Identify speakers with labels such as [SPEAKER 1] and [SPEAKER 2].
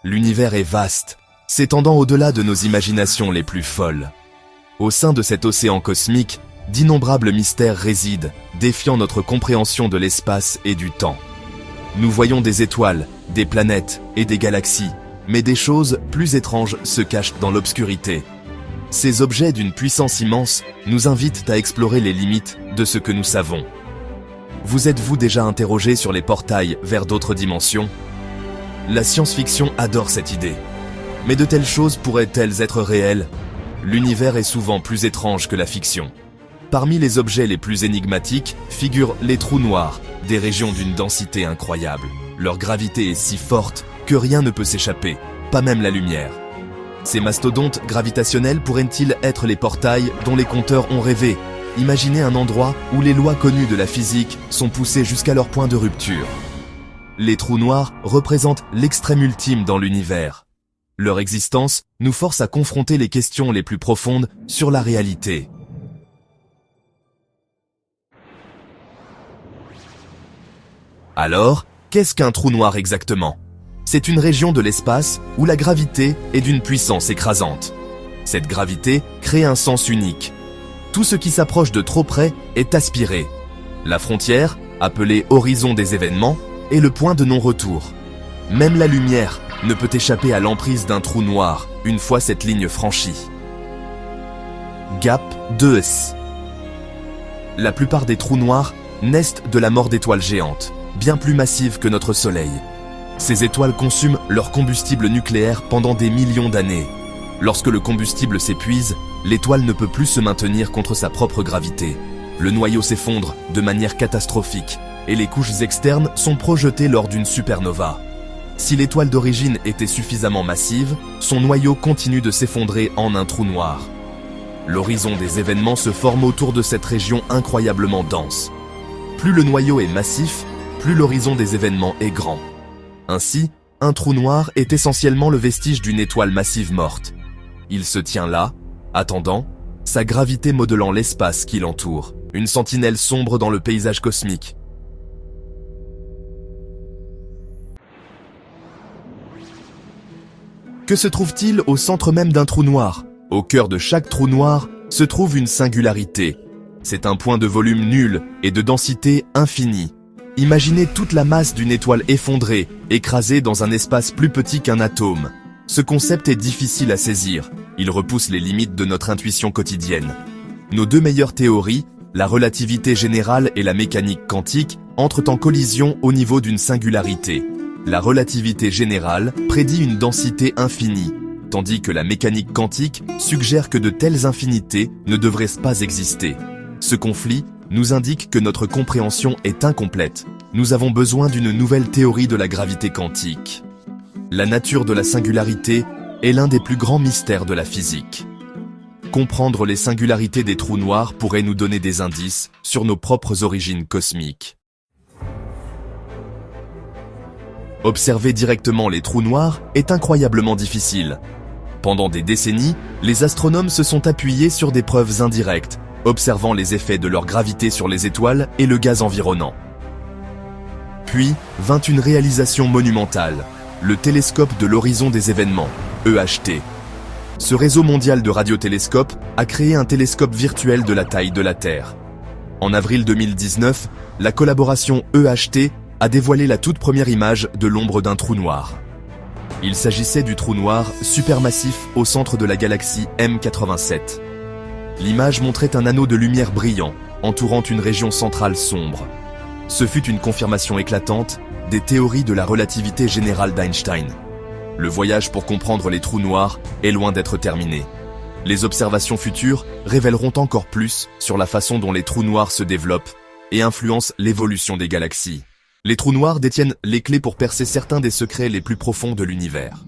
[SPEAKER 1] L'univers est vaste, s'étendant au-delà de nos imaginations les plus folles. Au sein de cet océan cosmique, d'innombrables mystères résident, défiant notre compréhension de l'espace et du temps. Nous voyons des étoiles, des planètes et des galaxies, mais des choses plus étranges se cachent dans l'obscurité. Ces objets d'une puissance immense nous invitent à explorer les limites de ce que nous savons. Vous êtes-vous déjà interrogé sur les portails vers d'autres dimensions ? La science-fiction adore cette idée. Mais de telles choses pourraient-elles être réelles ? L'univers est souvent plus étrange que la fiction. Parmi les objets les plus énigmatiques figurent les trous noirs, des régions d'une densité incroyable. Leur gravité est si forte que rien ne peut s'échapper, pas même la lumière. Ces mastodontes gravitationnels pourraient-ils être les portails dont les conteurs ont rêvé ? Imaginez un endroit où les lois connues de la physique sont poussées jusqu'à leur point de rupture. Les trous noirs représentent l'extrême ultime dans l'univers. Leur existence nous force à confronter les questions les plus profondes sur la réalité. Alors, qu'est-ce qu'un trou noir exactement ? C'est une région de l'espace où la gravité est d'une puissance écrasante. Cette gravité crée un sens unique. Tout ce qui s'approche de trop près est aspiré. La frontière, appelée horizon des événements, est le point de non-retour. Même la lumière ne peut échapper à l'emprise d'un trou noir une fois cette ligne franchie. Gap 2S. La plupart des trous noirs naissent de la mort d'étoiles géantes, bien plus massives que notre Soleil. Ces étoiles consument leur combustible nucléaire pendant des millions d'années. Lorsque le combustible s'épuise, l'étoile ne peut plus se maintenir contre sa propre gravité. Le noyau s'effondre de manière catastrophique et les couches externes sont projetées lors d'une supernova. Si l'étoile d'origine était suffisamment massive, son noyau continue de s'effondrer en un trou noir. L'horizon des événements se forme autour de cette région incroyablement dense. Plus le noyau est massif, plus l'horizon des événements est grand. Ainsi, un trou noir est essentiellement le vestige d'une étoile massive morte. Il se tient là, attendant, sa gravité modelant l'espace qui l'entoure, une sentinelle sombre dans le paysage cosmique. Que se trouve-t-il au centre même d'un trou noir ? Au cœur de chaque trou noir se trouve une singularité. C'est un point de volume nul et de densité infinie. Imaginez toute la masse d'une étoile effondrée, écrasée dans un espace plus petit qu'un atome. Ce concept est difficile à saisir. Il repousse les limites de notre intuition quotidienne. Nos deux meilleures théories, la relativité générale et la mécanique quantique, entrent en collision au niveau d'une singularité. La relativité générale prédit une densité infinie, tandis que la mécanique quantique suggère que de telles infinités ne devraient pas exister. Ce conflit nous indique que notre compréhension est incomplète. Nous avons besoin d'une nouvelle théorie de la gravité quantique. La nature de la singularité est l'un des plus grands mystères de la physique. Comprendre les singularités des trous noirs pourrait nous donner des indices sur nos propres origines cosmiques. Observer directement les trous noirs est incroyablement difficile. Pendant des décennies, les astronomes se sont appuyés sur des preuves indirectes, observant les effets de leur gravité sur les étoiles et le gaz environnant. Puis vint une réalisation monumentale, le télescope de l'horizon des événements, EHT. Ce réseau mondial de radiotélescopes a créé un télescope virtuel de la taille de la Terre. En avril 2019, la collaboration EHT a dévoilé la toute première image de l'ombre d'un trou noir. Il s'agissait du trou noir supermassif au centre de la galaxie M87. L'image montrait un anneau de lumière brillant, entourant une région centrale sombre. Ce fut une confirmation éclatante des théories de la relativité générale d'Einstein. Le voyage pour comprendre les trous noirs est loin d'être terminé. Les observations futures révéleront encore plus sur la façon dont les trous noirs se développent et influencent l'évolution des galaxies. Les trous noirs détiennent les clés pour percer certains des secrets les plus profonds de l'univers.